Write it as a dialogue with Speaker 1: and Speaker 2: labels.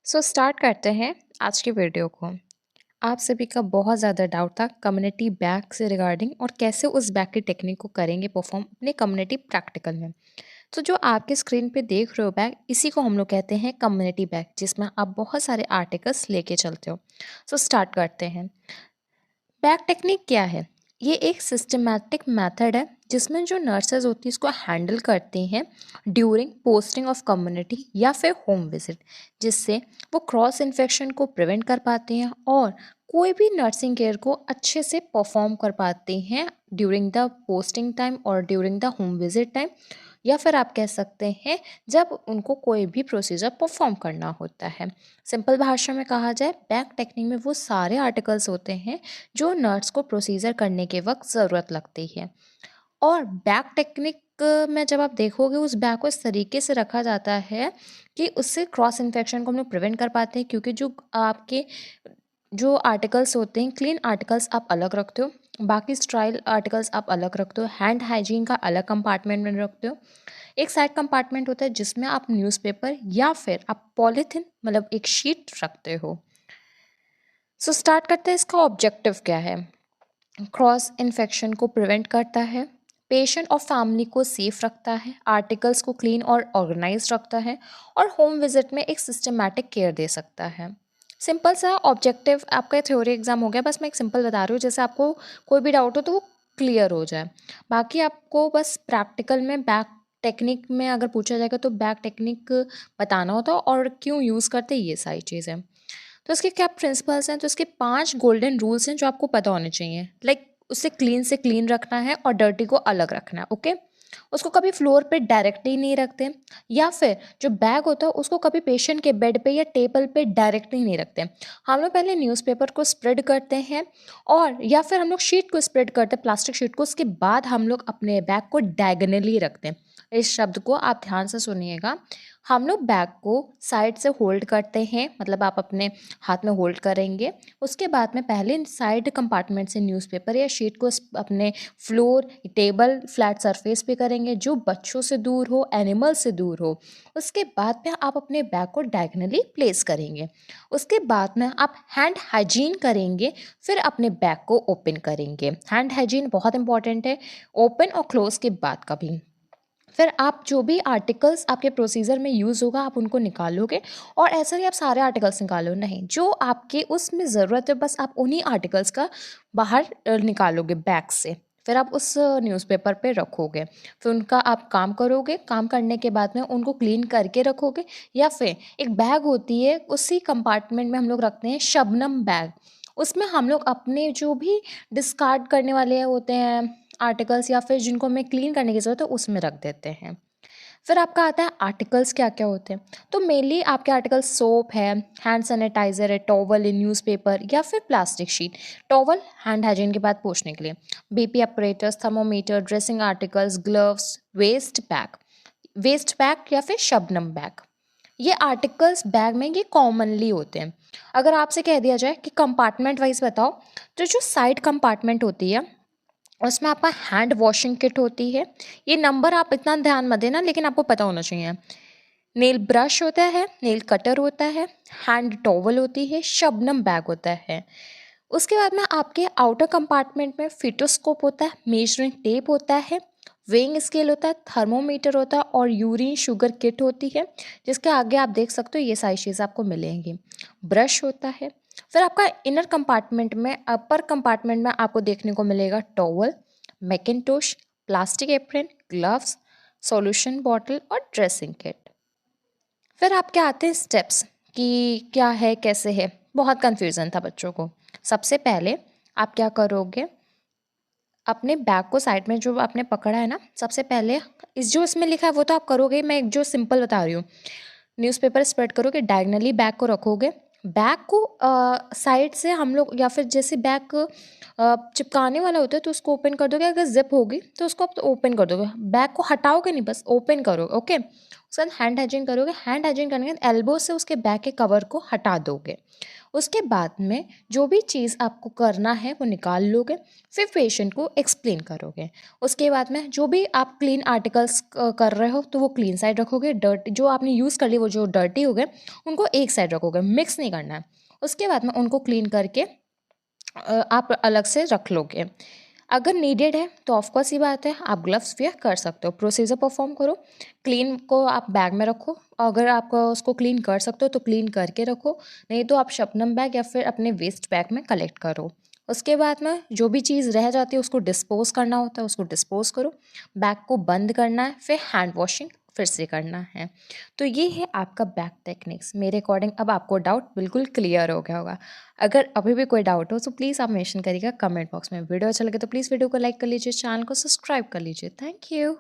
Speaker 1: Start करते हैं आज की वीडियो को। आप सभी का बहुत ज़्यादा डाउट था कम्युनिटी बैग से रिगार्डिंग और कैसे उस बैग की टेक्निक को करेंगे परफॉर्म अपने कम्युनिटी प्रैक्टिकल में। तो जो आपके स्क्रीन पे देख रहे हो बैग, इसी को हम लोग कहते हैं कम्युनिटी बैग, जिसमें आप बहुत सारे आर्टिकल्स लेके चलते हो। स्टार्ट करते हैं। बैग टेक्निक क्या है? ये एक सिस्टमैटिक मेथड है जिसमें जो नर्सेज होती है इसको हैंडल करती हैं ड्यूरिंग पोस्टिंग ऑफ कम्युनिटी या फिर होम विजिट, जिससे वो क्रॉस इन्फेक्शन को प्रिवेंट कर पाती हैं और कोई भी नर्सिंग केयर को अच्छे से परफॉर्म कर पाती हैं ड्यूरिंग द पोस्टिंग टाइम और during the home visit time, या फिर आप कह सकते हैं जब उनको कोई भी प्रोसीजर परफॉर्म करना होता है। सिंपल भाषा में कहा जाए, बैग टेक्निक में वो सारे आर्टिकल्स होते हैं जो नर्स को प्रोसीजर करने के वक्त ज़रूरत लगती है। और बैग टेक्निक में जब आप देखोगे उस बैग को इस तरीके से रखा जाता है कि उससे क्रॉस इन्फेक्शन को हम लोग प्रिवेंट कर पाते हैं, क्योंकि जो आपके जो आर्टिकल्स होते हैं, क्लीन आर्टिकल्स आप अलग रखते हो, बाकी स्टाइल आर्टिकल्स आप अलग रखते हो, हैंड हाइजीन का अलग कंपार्टमेंट में रखते हो। एक साइड कंपार्टमेंट होता है जिसमें आप न्यूज़पेपर या फिर आप पॉलीथिन मतलब एक शीट रखते हो। स्टार्ट करते हैं। इसका ऑब्जेक्टिव क्या है? क्रॉस इन्फेक्शन को प्रिवेंट करता है, पेशेंट और फैमिली को सेफ रखता है, आर्टिकल्स को क्लीन और ऑर्गेनाइज रखता है और होम विजिट में एक सिस्टमैटिक केयर दे सकता है। सिंपल सा ऑब्जेक्टिव। आपका थ्योरी एग्जाम हो गया, बस मैं एक सिंपल बता रही हूँ, जैसे आपको कोई भी डाउट हो तो वो क्लियर हो जाए। बाकी आपको बस प्रैक्टिकल में बैक टेक्निक में अगर पूछा जाएगा तो बैक टेक्निक बताना होता है और क्यों यूज़ करते हैं, ये सारी चीज़ें। तो इसके क्या प्रिंसिपल्स हैं? तो इसके 5 गोल्डन रूल्स हैं जो आपको पता होने चाहिए। लाइक उसे क्लीन से क्लीन रखना है और डर्टी को अलग रखना है। ओके, उसको कभी फ्लोर पे डायरेक्टली नहीं रखते, या फिर जो बैग होता है उसको कभी पेशेंट के बेड पे या टेबल पे डायरेक्टली नहीं रखते। हम लोग पहले न्यूज़पेपर को स्प्रेड करते हैं और या फिर हम लोग शीट को स्प्रेड करते हैं, प्लास्टिक शीट को। उसके बाद हम लोग अपने बैग को डायगनली रखते हैं। इस शब्द को आप ध्यान से सुनिएगा। हम लोग बैग को साइड से होल्ड करते हैं, मतलब आप अपने हाथ में होल्ड करेंगे। उसके बाद में पहले साइड कंपार्टमेंट से न्यूज़पेपर या शीट को अपने फ्लोर, टेबल, फ्लैट सरफेस पे करेंगे जो बच्चों से दूर हो, एनिमल से दूर हो। उसके बाद में आप अपने बैग को डायगनली प्लेस करेंगे। उसके बाद में आप हैंड हाइजीन करेंगे, फिर अपने बैग को ओपन करेंगे। हैंड हाइजीन बहुत इंपॉर्टेंट है, ओपन और क्लोज के बाद का भी। फिर आप जो भी आर्टिकल्स आपके प्रोसीजर में यूज़ होगा आप उनको निकालोगे, और ऐसा नहीं आप सारे आर्टिकल्स निकालो, नहीं, जो आपके उसमें ज़रूरत है बस आप उन्हीं आर्टिकल्स का बाहर निकालोगे बैग से। फिर आप उस न्यूज़पेपर पे रखोगे, फिर उनका आप काम करोगे। काम करने के बाद में उनको क्लीन करके रखोगे, या फिर एक बैग होती है उसी कंपार्टमेंट में हम लोग रखते हैं शबनम बैग। उसमें हम लोग अपने जो भी डिस्कार्ड करने वाले होते हैं आर्टिकल्स या फिर जिनको हमें क्लीन करने की ज़रूरत है उसमें रख देते हैं। फिर आपका आता है आर्टिकल्स क्या क्या होते हैं। तो मेनली आपके आर्टिकल्स सोप है, हैंड सैनिटाइज़र है, टॉवल है, न्यूज़पेपर या फिर plastic sheet. Towel hand hygiene के बाद पोंछने के लिए, BP apparatus, thermometer, dressing articles, gloves, waste bag या फिर शबनम बैग। ये आर्टिकल्स बैग में ये कॉमनली होते हैं। अगर आपसे कह दिया जाए कि कंपार्टमेंट वाइज बताओ, तो जो साइड कंपार्टमेंट होती है उसमें आपका हैंड वॉशिंग किट होती है। ये नंबर आप इतना ध्यान मत देना, लेकिन आपको पता होना चाहिए। नेल ब्रश होता है, नेल कटर होता है, हैंड टॉवल होती है, शबनम बैग होता है। उसके बाद में आपके आउटर कंपार्टमेंट में फिटोस्कोप होता है, मेजरिंग टेप होता है, वेइंग स्केल होता है, थर्मोमीटर होता है और यूरिन शुगर किट होती है, जिसके आगे आप देख सकते हो ये सारी चीज़ें आपको मिलेंगी। ब्रश होता है। फिर आपका इनर कंपार्टमेंट में, अपर कंपार्टमेंट में आपको देखने को मिलेगा towel, mackintosh, plastic apron, gloves, solution bottle और ड्रेसिंग किट। फिर आपके आते हैं स्टेप्स कि क्या है कैसे है, बहुत कन्फ्यूज़न था बच्चों को। सबसे पहले आप क्या करोगे, अपने बैग को साइड में जो आपने पकड़ा है ना, सबसे पहले इस जो इसमें लिखा है वो तो आप करोगे, मैं एक जो सिंपल बता रही हूँ। न्यूज़पेपर स्प्रेड करोगे, डायगनली बैग को रखोगे। बैग को साइड से हम लोग, या फिर जैसे बैग चिपकाने वाला होता है तो उसको ओपन कर दोगे। अगर जिप होगी तो उसको आप तो ओपन कर दोगे, बैग को हटाओगे नहीं, बस ओपन करोगे। ओके, उसके बाद हैंड हाइजीन करोगे। हैंड हाइजीन करने के बाद एल्बो से उसके बैग के कवर को हटा दोगे। उसके बाद में जो भी चीज़ आपको करना है वो निकाल लोगे, फिर पेशेंट को एक्सप्लेन करोगे। उसके बाद में जो भी आप क्लीन आर्टिकल्स कर रहे हो तो वो क्लीन साइड रखोगे, डर्ट जो आपने यूज़ कर लिए वो जो डर्टी हो गए उनको एक साइड रखोगे, मिक्स नहीं करना है। उसके बाद में उनको क्लीन करके आप अलग से रख लोगे। अगर नीडेड है तो ऑफकोर्स ही बात है आप ग्लव्स वेयर कर सकते हो। प्रोसीजर परफॉर्म करो, क्लीन को आप बैग में रखो। अगर आप उसको क्लीन कर सकते हो तो क्लीन करके रखो, नहीं तो आप शबनम बैग या फिर अपने वेस्ट बैग में कलेक्ट करो। उसके बाद में जो भी चीज़ रह जाती है उसको डिस्पोज करना होता है, उसको डिस्पोज करो। बैग को बंद करना है, फिर हैंड वॉशिंग फिर से करना है। तो ये है आपका बैग टेक्निक्स। मेरे अकॉर्डिंग अब आपको डाउट बिल्कुल क्लियर हो गया होगा। अगर अभी भी कोई डाउट हो तो प्लीज़ आप मेंशन करिएगा कमेंट बॉक्स में। वीडियो अच्छा लगे तो प्लीज़ वीडियो को लाइक कर लीजिए, चैनल को सब्सक्राइब कर लीजिए। Thank you.